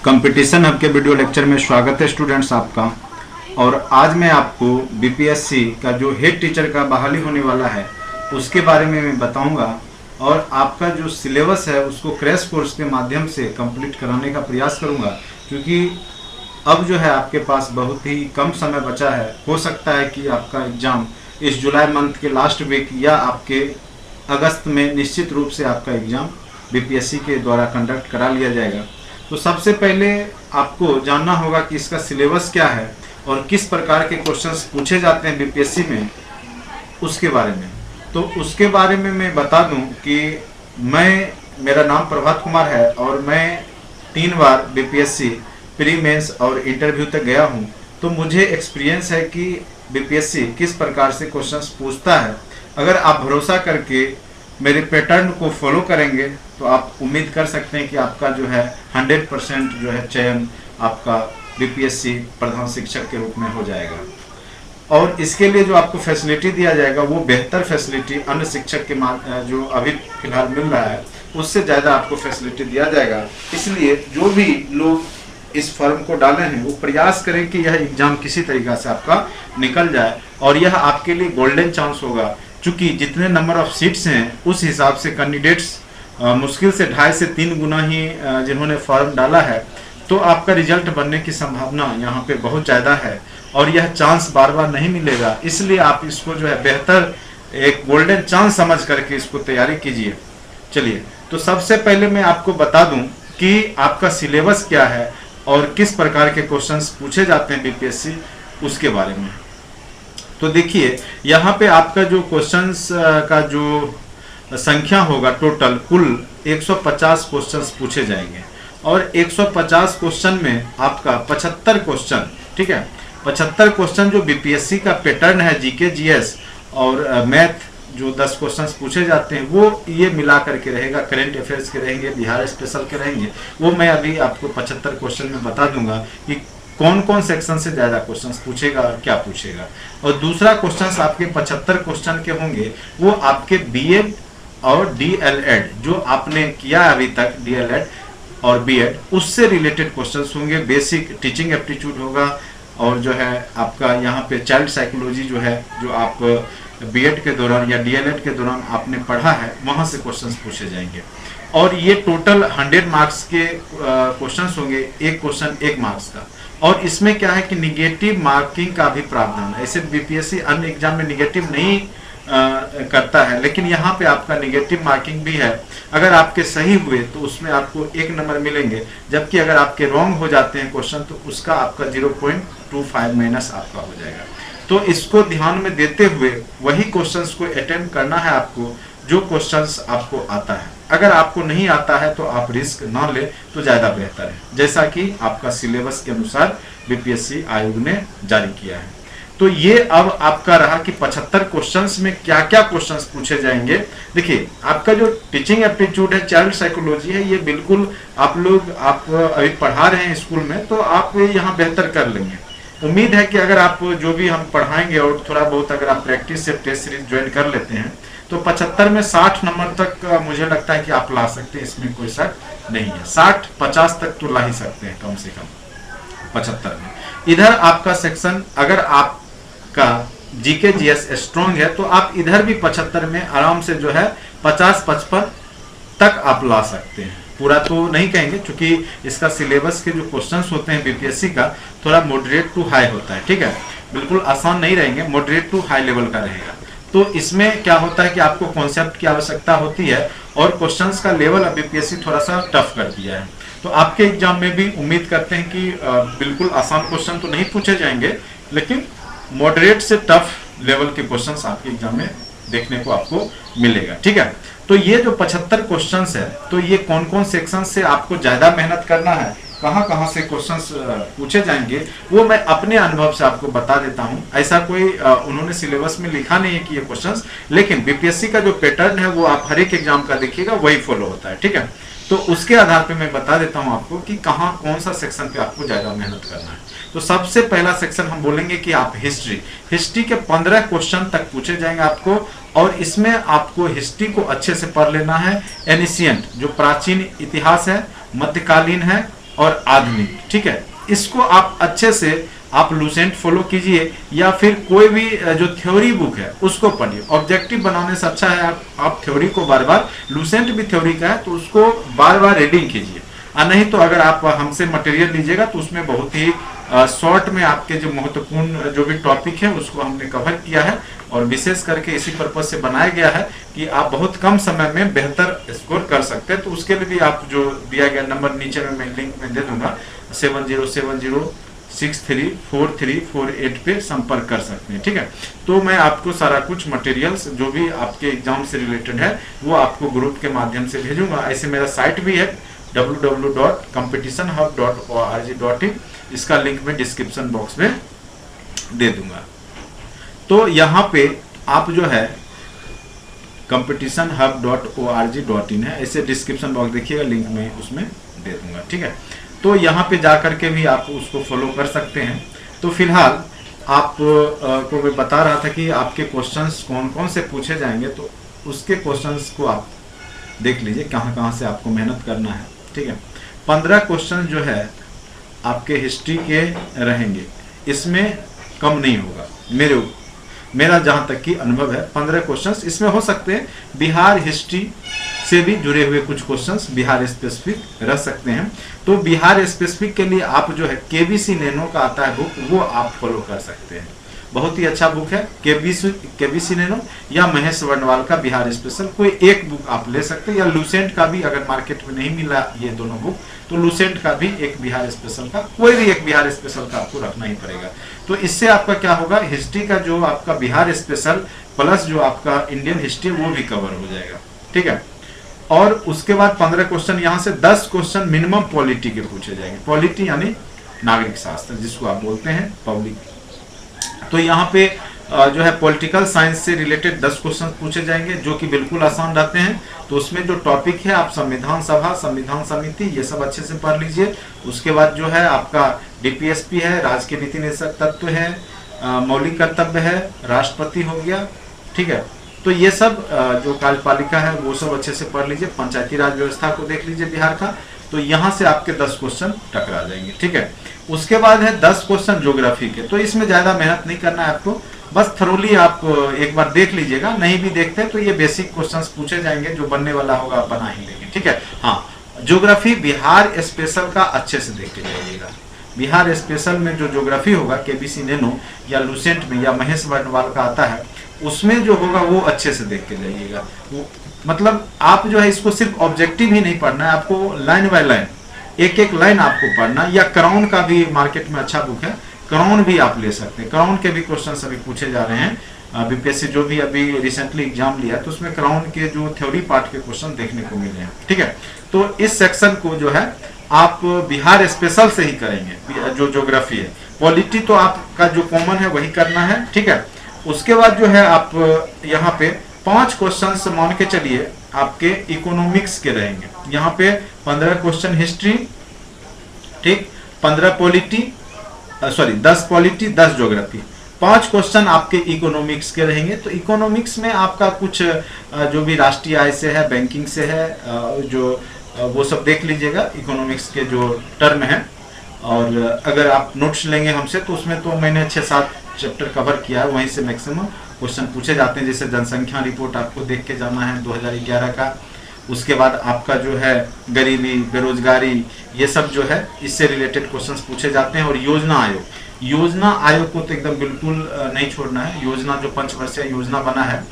Competition hub के video lecture में स्वागत है स्टूडेंट्स आपका। और आज मैं आपको बीपीएससी का जो हेड टीचर का बहाली होने वाला है उसके बारे में मैं बताऊंगा और आपका जो सिलेबस है उसको क्रैश कोर्स के माध्यम से कंप्लीट कराने का प्रयास करूंगा, क्योंकि अब जो है आपके पास बहुत ही कम समय बचा है। हो सकता है कि आपका एग्ज़ाम इस जुलाई मंथ के लास्ट वीक या आपके अगस्त में निश्चित रूप से आपका एग्ज़ाम बीपीएससी के द्वारा कंडक्ट करा लिया जाएगा। तो सबसे पहले आपको जानना होगा कि इसका सिलेबस क्या है और किस प्रकार के क्वेश्चंस पूछे जाते हैं बीपीएससी में, उसके बारे में। तो उसके बारे में मैं बता दूं कि मेरा नाम प्रभात कुमार है और मैं 3 बार बीपीएससी प्री मेंस और इंटरव्यू तक गया हूं। तो मुझे एक्सपीरियंस है कि बीपीएससी किस प्रकार से क्वेश्चंस पूछता है। अगर आप भरोसा करके मेरे पैटर्न को फॉलो करेंगे तो आप उम्मीद कर सकते हैं कि आपका जो है 100% जो है चयन आपका बीपीएससी प्रधान शिक्षक के रूप में हो जाएगा। और इसके लिए जो आपको फैसिलिटी दिया जाएगा वो बेहतर फैसिलिटी अन्य शिक्षक के जो अभी फिलहाल मिल रहा है उससे ज़्यादा आपको फैसिलिटी दिया जाएगा। इसलिए जो भी लोग इस फॉर्म को डाले हैं वो प्रयास करें कि यह एग्ज़ाम किसी तरीक़ा से आपका निकल जाए और यह आपके लिए गोल्डन चांस होगा, चूँकि जितने नंबर ऑफ सीट्स हैं उस हिसाब से कैंडिडेट्स मुश्किल से 2.5 से 3 गुना ही जिन्होंने फॉर्म डाला है, तो आपका रिजल्ट बनने की संभावना यहाँ पे बहुत ज़्यादा है और यह चांस बार बार नहीं मिलेगा। इसलिए आप इसको जो है बेहतर एक गोल्डन चांस समझ करके इसको तैयारी कीजिए। चलिए, तो सबसे पहले मैं आपको बता दूं कि आपका सिलेबस क्या है और किस प्रकार के क्वेश्चंस पूछे जाते हैं बीपीएससी उसके बारे में। तो देखिए, यहाँ पे आपका जो क्वेश्चंस का जो संख्या होगा टोटल कुल 150 क्वेश्चंस पूछे जाएंगे और 150 क्वेश्चन में आपका 75 क्वेश्चन, ठीक है, 75 क्वेश्चन जो बीपीएससी का पैटर्न है जीके जीएस और मैथ जो 10 क्वेश्चंस पूछे जाते हैं वो ये मिला करके रहेगा। करेंट अफेयर्स के रहेंगे, बिहार स्पेशल के रहेंगे, वो मैं अभी आपको 75 क्वेश्चन में बता दूंगा कि कौन कौन सेक्शन से ज़्यादा क्वेश्चंस पूछेगा और क्या पूछेगा। और दूसरा क्वेश्चंस आपके 75 क्वेश्चन के होंगे वो आपके बीएड और डीएलएड जो आपने किया अभी तक, डीएलएड और बीएड, उससे रिलेटेड क्वेश्चंस होंगे। बेसिक टीचिंग एप्टीट्यूड होगा और जो है आपका यहाँ पे चाइल्ड साइकोलॉजी जो है, जो आप बीएड के दौरान या डीएलएड के दौरान आपने पढ़ा है, वहाँ से क्वेश्चंस पूछे जाएंगे। और ये टोटल 100 मार्क्स के क्वेश्चंस होंगे, एक क्वेश्चन 1 मार्क्स का। और इसमें क्या है कि निगेटिव मार्किंग का भी प्रावधान है। ऐसे बीपीएससी अन्य एग्जाम में निगेटिव नहीं करता है, लेकिन यहाँ पे आपका निगेटिव मार्किंग भी है। अगर आपके सही हुए तो उसमें आपको 1 नंबर मिलेंगे, जबकि अगर आपके रॉन्ग हो जाते हैं क्वेश्चन तो उसका आपका 0.25 माइनस आपका हो जाएगा। तो इसको ध्यान में देते हुए वही क्वेश्चंस को अटेम्प्ट करना है आपको जो क्वेश्चंस आपको आता है। अगर आपको नहीं आता है तो आप रिस्क ना ले तो ज़्यादा बेहतर है, जैसा कि आपका सिलेबस के अनुसार बीपीएससी आयोग ने जारी किया है। तो ये अब आपका रहा कि 75 क्वेश्चंस में क्या क्या क्वेश्चंस पूछे जाएंगे। देखिए, आपका जो टीचिंग एप्टीट्यूड है, चाइल्ड साइकोलॉजी है, ये बिल्कुल आप अभी पढ़ा रहे हैं स्कूल में तो आप यहाँ बेहतर कर लेंगे। उम्मीद है कि अगर आप जो भी हम पढ़ाएंगे और थोड़ा बहुत अगर आप प्रैक्टिस से टेस्ट सीरीज ज्वाइन कर लेते हैं तो 75 में 60 नंबर तक मुझे लगता है कि आप ला सकते हैं, इसमें कोई शक नहीं है। 60-50 तक तो ला ही सकते हैं कम से कम 75 में। इधर आपका सेक्शन अगर आपका जीके जीएस स्ट्रॉन्ग है तो आप इधर भी 75 में आराम से जो है 50-55 तक आप ला सकते हैं। पूरा तो नहीं कहेंगे, क्योंकि इसका सिलेबस के जो क्वेश्चंस होते हैं बीपीएससी का थोड़ा मॉडरेट टू हाई होता है, ठीक है, बिल्कुल आसान नहीं रहेंगे, मॉडरेट टू हाई लेवल का रहेगा। तो इसमें क्या होता है कि आपको कॉन्सेप्ट की आवश्यकता होती है और क्वेश्चंस का लेवल बीपीएससी थोड़ा सा टफ कर दिया है। तो आपके एग्जाम में भी उम्मीद करते हैं कि बिल्कुल आसान क्वेश्चन तो नहीं पूछे जाएंगे, लेकिन मॉडरेट से टफ लेवल के क्वेश्चंस आपके एग्जाम में देखने को आपको मिलेगा, ठीक है। तो ये जो 75 क्वेश्चंस है, तो ये कौन कौन सेक्शन से आपको ज़्यादा मेहनत करना है, कहाँ से क्वेश्चंस पूछे जाएंगे, वो मैं अपने अनुभव से आपको बता देता हूँ। ऐसा कोई उन्होंने सिलेबस में लिखा नहीं है कि ये क्वेश्चंस, लेकिन बीपीएससी का जो पैटर्न है वो आप हर एक एग्जाम का देखिएगा वही फॉलो होता है, ठीक है। तो उसके आधार पे मैं बता देता हूँ आपको कि कौन सा सेक्शन पे आपको ज़्यादा मेहनत करना है। तो सबसे पहला सेक्शन हम बोलेंगे कि आप हिस्ट्री के 15 क्वेश्चन तक पूछे जाएंगे आपको, और इसमें आपको हिस्ट्री को अच्छे से पढ़ लेना है। एनिशियंट जो प्राचीन इतिहास है, मध्यकालीन है और आधुनिक, ठीक है। इसको आप अच्छे से आप लूसेंट फॉलो कीजिए या फिर कोई भी जो थ्योरी बुक है उसको पढ़िए। ऑब्जेक्टिव बनाने से अच्छा है आप थ्योरी को बार बार, लूसेंट भी थ्योरी का है तो उसको बार बार रीडिंग कीजिए। नहीं तो अगर आप हमसे मटेरियल लीजिएगा तो उसमें बहुत ही शॉर्ट में आपके जो महत्वपूर्ण जो भी टॉपिक है उसको हमने कवर किया है, और विशेष करके इसी पर्पज से बनाया गया है कि आप बहुत कम समय में बेहतर स्कोर कर सकते हैं। तो उसके लिए भी आप जो दिया गया नंबर नीचे में मैं लिंक में दे दूंगा 7070634348 पे संपर्क कर सकते हैं, ठीक है। तो मैं आपको सारा कुछ मटेरियल्स जो भी आपके एग्जाम से रिलेटेड है वो आपको ग्रुप के माध्यम से भेजूंगा। ऐसे मेरा साइट भी है www.competitionhub.org.in, इसका लिंक मैं डिस्क्रिप्शन बॉक्स में दे दूंगा। तो यहाँ पे आप जो है competitionhub.org.in है, ऐसे डिस्क्रिप्शन बॉक्स देखिएगा, लिंक में उसमें दे दूंगा, ठीक है। तो यहाँ पे जा करके भी आप उसको फॉलो कर सकते हैं। तो फिलहाल आप को मैं बता रहा था कि आपके क्वेश्चंस कौन कौन से पूछे जाएंगे, तो उसके क्वेश्चंस को आप देख लीजिए कहाँ कहाँ से आपको मेहनत करना है, ठीक है। 15 क्वेश्चन जो है आपके हिस्ट्री के रहेंगे, इसमें कम नहीं होगा। मेरा जहाँ तक की अनुभव है 15 क्वेश्चंस इसमें हो सकते हैं। बिहार हिस्ट्री से भी जुड़े हुए कुछ क्वेश्चंस बिहार स्पेसिफिक रह सकते हैं। तो बिहार स्पेसिफिक के लिए आप जो है केबीसी नैनो का आता है बुक, वो आप फॉलो कर सकते हैं। बहुत ही अच्छा बुक है केबीसी नैनो या महेश वर्णवाल का बिहार स्पेशल, कोई एक बुक आप ले सकते हैं, या लूसेंट का भी अगर मार्केट में नहीं मिला ये दोनों बुक तो लूसेंट का भी एक बिहार स्पेशल का, कोई भी एक बिहार स्पेशल का आपको रखना ही पड़ेगा। तो इससे आपका क्या होगा, हिस्ट्री का जो आपका बिहार स्पेशल प्लस जो आपका इंडियन हिस्ट्री वो भी कवर हो जाएगा, ठीक है। और उसके बाद 15 क्वेश्चन, यहाँ से 10 क्वेश्चन मिनिमम पॉलिटी के पूछे जाएंगे। पॉलिटी यानी नागरिक शास्त्र जिसको आप बोलते हैं पब्लिक। तो यहाँ पे जो है पॉलिटिकल साइंस से रिलेटेड 10 क्वेश्चन पूछे जाएंगे जो कि बिल्कुल आसान रहते हैं। तो उसमें जो टॉपिक है आप संविधान सभा, संविधान समिति, ये सब अच्छे से पढ़ लीजिए। उसके बाद जो है आपका डीपीएसपी है, राज्य के नीति निर्देशक तत्व है, मौलिक कर्तव्य है, राष्ट्रपति हो गया, ठीक है। तो ये सब जो कार्यपालिका है वो सब अच्छे से पढ़ लीजिए। पंचायती राज व्यवस्था को देख लीजिए बिहार का। तो यहाँ से आपके 10 क्वेश्चन टकरा जाएंगे, ठीक है। उसके बाद है 10 क्वेश्चन ज्योग्राफी के। तो इसमें ज्यादा मेहनत नहीं करना है आपको, बस थरोली आप एक बार देख लीजिएगा। नहीं भी देखते तो ये बेसिक क्वेश्चंस पूछे जाएंगे, जो बनने वाला होगा आप बना ही लेंगे, ठीक है। हाँ, ज्योग्राफी बिहार स्पेशल का अच्छे से देख के जाइएगा। बिहार स्पेशल में जो ज्योग्राफी होगा केबीसी नैनो या लूसेंट में या महेश वर्णवाल का आता है, उसमें जो होगा वो अच्छे से देख के जाइएगा। मतलब आप जो है इसको सिर्फ ऑब्जेक्टिव ही नहीं पढ़ना है, आपको लाइन बाय लाइन एक एक लाइन आपको पढ़ना। या क्राउन का भी मार्केट में अच्छा बुक है, क्राउन भी आप ले सकते हैं। क्राउन के भी क्वेश्चन अभी पूछे जा रहे हैं। बीपीएससी जो भी अभी रिसेंटली एग्जाम लिया तो उसमें क्राउन के जो थ्योरी पार्ट के क्वेश्चन देखने को मिले हैं, ठीक है। तो इस सेक्शन को जो है आप बिहार स्पेशल से ही करेंगे, जो ज्योग्राफी है। पॉलिटी तो आपका जो कॉमन है वही करना है, ठीक है। उसके बाद जो है आप यहाँ पे 5 क्वेश्चन मान के चलिए आपके इकोनॉमिक्स के रहेंगे। यहाँ पे 15 क्वेश्चन हिस्ट्री, ठीक, 15 पॉलिटी, 10 पॉलिटी, 10 ज्योग्राफी, 5 क्वेश्चन आपके इकोनॉमिक्स के रहेंगे। तो इकोनॉमिक्स में आपका कुछ जो भी राष्ट्रीय आय से है, बैंकिंग से है, जो वो सब देख लीजिएगा इकोनॉमिक्स के जो टर्म है। और अगर आप नोट्स लेंगे हमसे तो उसमें तो मैंने 6-7 चैप्टर कवर किया है, वहीं से मैक्सिमम क्वेश्चन पूछे जाते हैं। जैसे जनसंख्या रिपोर्ट आपको देख के जाना है 2011 का। उसके बाद आपका जो है गरीबी, बेरोजगारी, ये सब जो है इससे रिलेटेड क्वेश्चंस पूछे जाते हैं। और योजना आयोग को तो एकदम बिल्कुल नहीं छोड़ना है। योजना जो पंचवर्षीय योजना बना है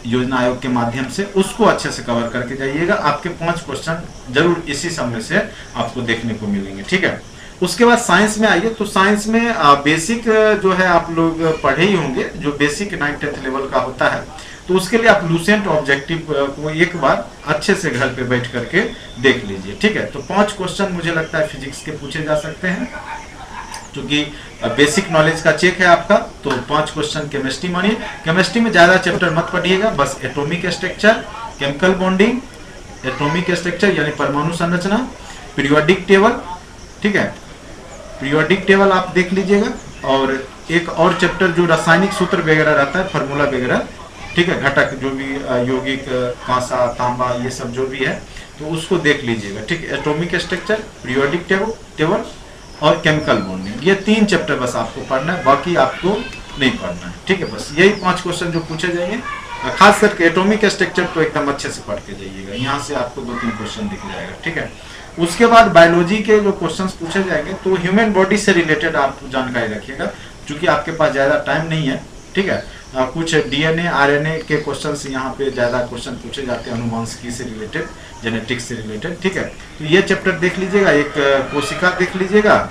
योजना आयोग के माध्यम से, उसको अच्छे से कवर करके जाइएगा। आपके 5 क्वेश्चन जरूर इसी समय से आपको देखने को मिलेंगे, ठीक है। उसके बाद साइंस में आइए। तो साइंस में बेसिक जो है आप लोग पढ़े ही होंगे, जो बेसिक 9th लेवल का होता है। तो उसके लिए आप लूसेंट ऑब्जेक्टिव को एक बार अच्छे से घर पे बैठ करके देख लीजिए, ठीक है। तो 5 क्वेश्चन मुझे लगता है फिजिक्स के पूछे जा सकते हैं, क्योंकि बेसिक नॉलेज का चेक है आपका। तो 5 क्वेश्चन केमिस्ट्री मानिए। केमिस्ट्री में ज्यादा चैप्टर मत पढ़िएगा, बस atomic structure, chemical bonding, atomic structure यानी परमाणु संरचना, पीरियोडिक टेबल, ठीक है, पीरियोडिक टेबल आप देख लीजिएगा। और एक और चैप्टर जो रासायनिक सूत्र वगैरह रहता है, फार्मूला वगैरह, ठीक है, घटक जो भी यौगिक, कांसा, तांबा, ये सब जो भी है तो उसको देख लीजिएगा, ठीक है। एटॉमिक स्ट्रक्चर, पीरियोडिक टेबल और केमिकल बॉन्डिंग, ये 3 चैप्टर बस आपको पढ़ना है, बाकी आपको नहीं पढ़ना है, ठीक है। बस यही 5 क्वेश्चन जो पूछे जाएंगे, खास करके एटॉमिक स्ट्रक्चर तो एकदम अच्छे से पढ़ के जाइएगा, यहाँ से आपको 2-3 क्वेश्चन दिख जाएगा, ठीक है। उसके बाद बायोलॉजी के जो क्वेश्चंस पूछे जाएंगे तो ह्यूमन बॉडी से रिलेटेड आप जानकारी रखिएगा, क्योंकि आपके पास ज़्यादा टाइम नहीं है, ठीक है। कुछ डीएनए आरएनए के क्वेश्चंस यहाँ पे ज़्यादा क्वेश्चन पूछे जाते हैं, अनुवांशिकी से रिलेटेड, जेनेटिक्स से रिलेटेड, ठीक है। तो ये चैप्टर देख लीजिएगा, एक कोशिका देख लीजिएगा,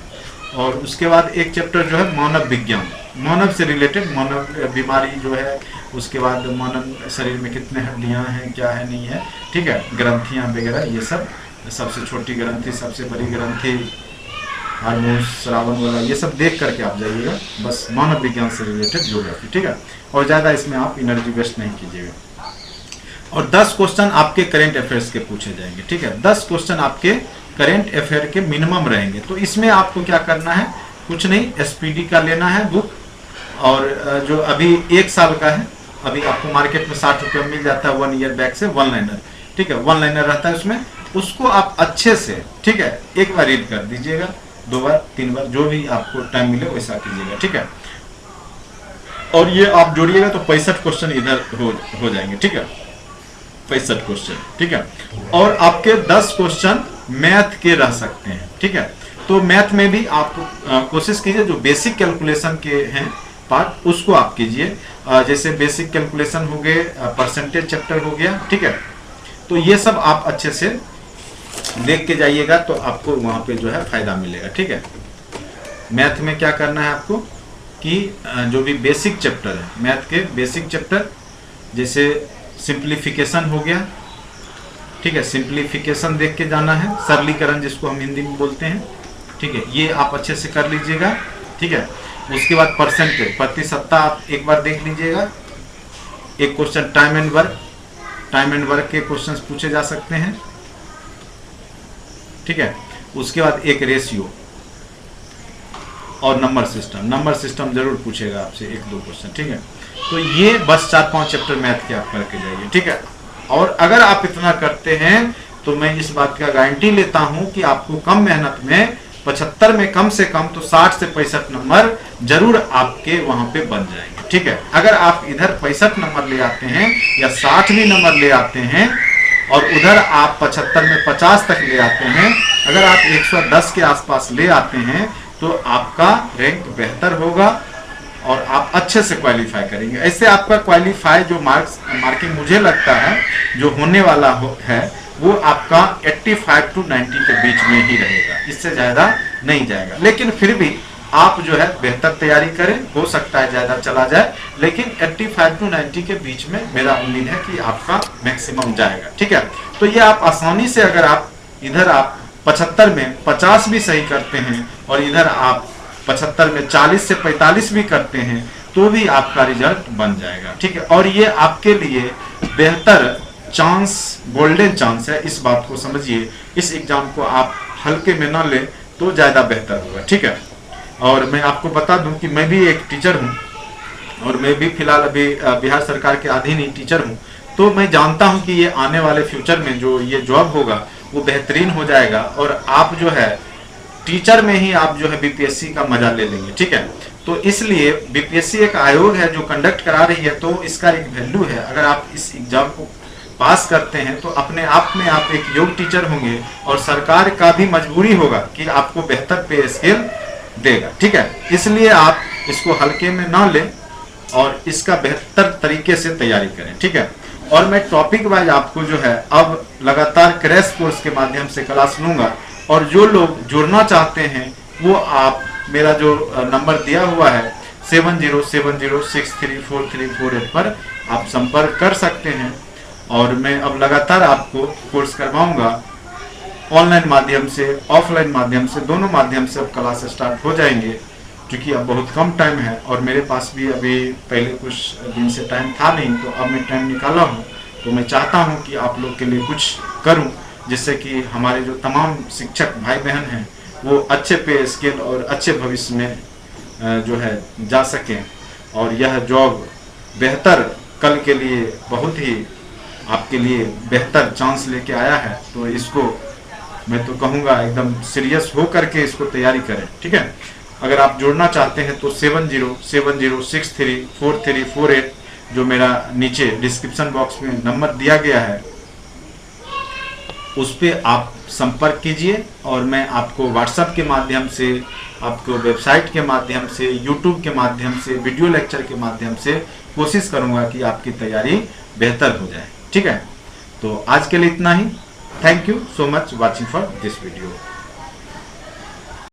और उसके बाद एक चैप्टर जो है मानव विज्ञान, मानव से रिलेटेड, मानव बीमारी जो है, उसके बाद मानव शरीर में कितने हड्डियाँ हैं, क्या है नहीं है, ठीक है, ग्रंथियाँ वगैरह, ये सब, सबसे छोटी ग्रंथि, सबसे बड़ी ग्रंथि, हार्मोन्स, श्रावण वाला, ये सब देख करके आप जाइएगा, बस मानव विज्ञान से रिलेटेड ज्योग्राफी, ठीक है। और ज़्यादा इसमें आप एनर्जी वेस्ट नहीं कीजिएगा। और 10 क्वेश्चन आपके करेंट अफेयर्स के पूछे जाएंगे, ठीक है। 10 क्वेश्चन आपके करेंट अफेयर के मिनिमम रहेंगे। तो इसमें आपको क्या करना है, कुछ नहीं, एसपीडी का लेना है बुक, और जो अभी 1 साल का है, अभी आपको मार्केट में 60 रुपये मिल जाता है 1 ईयर बैक से, 1 लाइनर, ठीक है, 1 लाइनर रहता है उसमें, उसको आप अच्छे से, ठीक है, एक बार रीड कर दीजिएगा, 2 बार 3 बार, जो भी आपको टाइम मिले वैसा कीजिएगा, ठीक है। और ये आप जोड़िएगा तो 65 क्वेश्चन इधर हो जाएंगे, ठीक है, 65 क्वेश्चन, ठीक है। और आपके 10 क्वेश्चन मैथ के रह सकते हैं, ठीक है। तो मैथ में भी आप कोशिश कीजिए, जो बेसिक कैलकुलेशन के हैं पार्ट, उसको आप कीजिए, जैसे बेसिक कैलकुलेशन हो गए, परसेंटेज चैप्टर हो गया, ठीक है। तो ये सब आप अच्छे से देख के जाइएगा, तो आपको वहाँ पे जो है फायदा मिलेगा, ठीक है। मैथ में क्या करना है आपको कि जो भी बेसिक चैप्टर है, मैथ के बेसिक चैप्टर, जैसे सिंप्लीफिकेशन हो गया, ठीक है, सिंप्लीफिकेशन देख के जाना है, सरलीकरण जिसको हम हिंदी में बोलते हैं, ठीक है, ये आप अच्छे से कर लीजिएगा, ठीक है। उसके बाद परसेंटेज, प्रतिशतता आप एक बार देख लीजिएगा। एक question time and work, time and work के क्वेश्चंस पूछे जा सकते हैं, ठीक है। उसके बाद एक रेशियो और नंबर सिस्टम जरूर पूछेगा आपसे 1-2 क्वेश्चन, ठीक है। तो ये बस 4-5 चैप्टर मैथ के आप करके जाइए, ठीक है। और अगर आप इतना करते हैं तो मैं इस बात का गारंटी लेता हूं कि आपको कम मेहनत में 75 में कम से कम तो 60 से 65 नंबर जरूर आपके वहां पे बन जाएंगे, ठीक है। अगर आप इधर 65 नंबर ले आते हैं या 60 भी नंबर ले आते हैं और उधर आप 75 में 50 तक ले आते हैं, अगर आप 110 के आसपास ले आते हैं तो आपका रैंक बेहतर होगा और आप अच्छे से क्वालिफाई करेंगे। ऐसे आपका क्वालिफाई जो मार्किंग मुझे लगता है जो होने वाला है वो आपका 85 to 90 के बीच में ही रहेगा, इससे ज़्यादा नहीं जाएगा। लेकिन फिर भी आप जो है बेहतर तैयारी करें, हो सकता है ज़्यादा चला जाए, लेकिन 85 to 90 के बीच में मेरा उम्मीद है कि आपका मैक्सिमम जाएगा, ठीक है। तो ये आप आसानी से, अगर आप इधर आप 75 में 50 भी सही करते हैं और इधर आप 75 में 40 से 45 भी करते हैं तो भी आपका रिजल्ट बन जाएगा, ठीक है। और ये आपके लिए बेहतर चांस, गोल्डन चांस है, इस बात को समझिए। इस एग्जाम को आप हल्के में ना लें तो ज़्यादा बेहतर होगा, ठीक है। और मैं आपको बता दूं कि मैं भी एक टीचर हूं और मैं भी फिलहाल अभी बिहार सरकार के अधीन ही टीचर हूं, तो मैं जानता हूं कि ये आने वाले फ्यूचर में जो ये जॉब होगा वो बेहतरीन हो जाएगा और आप जो है टीचर में ही आप जो है बीपीएससी का मजा ले लेंगे, ठीक है। तो इसलिए बीपीएससी एक आयोग है जो कंडक्ट करा रही है, तो इसका एक वैल्यू है। अगर आप इस एग्जाम को पास करते हैं तो अपने आप में आप एक योग्य टीचर होंगे और सरकार का भी मजबूरी होगा कि आपको बेहतर पे स्केल देगा, ठीक है। इसलिए आप इसको हल्के में ना लें और इसका बेहतर तरीके से तैयारी करें, ठीक है। और मैं टॉपिक वाइज आपको जो है अब लगातार क्रैश कोर्स के माध्यम से क्लास लूंगा और जो लोग जुड़ना चाहते हैं वो आप मेरा जो नंबर दिया हुआ है 7070634348 पर आप संपर्क कर सकते हैं और मैं अब लगातार आपको कोर्स करवाऊंगा। ऑनलाइन माध्यम से, ऑफलाइन माध्यम से, दोनों माध्यम से अब क्लास स्टार्ट हो जाएंगे, क्योंकि अब बहुत कम टाइम है और मेरे पास भी अभी पहले कुछ दिन से टाइम था नहीं, तो अब मैं टाइम निकाला हूँ। तो मैं चाहता हूँ कि आप लोग के लिए कुछ करूँ जिससे कि हमारे जो तमाम शिक्षक भाई बहन हैं वो अच्छे पे स्केल और अच्छे भविष्य में जो है जा सकें और यह जॉब बेहतर कल के लिए बहुत ही आपके लिए बेहतर चांस लेके आया है, तो इसको मैं तो कहूँगा एकदम सीरियस हो करके इसको तैयारी करें, ठीक है। अगर आप जुड़ना चाहते हैं तो 7070634348 जो मेरा नीचे डिस्क्रिप्शन बॉक्स में नंबर दिया गया है, उस पर आप संपर्क कीजिए और मैं आपको व्हाट्सएप के माध्यम से, आपको वेबसाइट के माध्यम से, यूट्यूब के माध्यम से, वीडियो लेक्चर के माध्यम से कोशिश करूंगा कि आपकी तैयारी बेहतर हो जाए, ठीक है। तो आज के लिए इतना ही। Thank you so much watching for this video.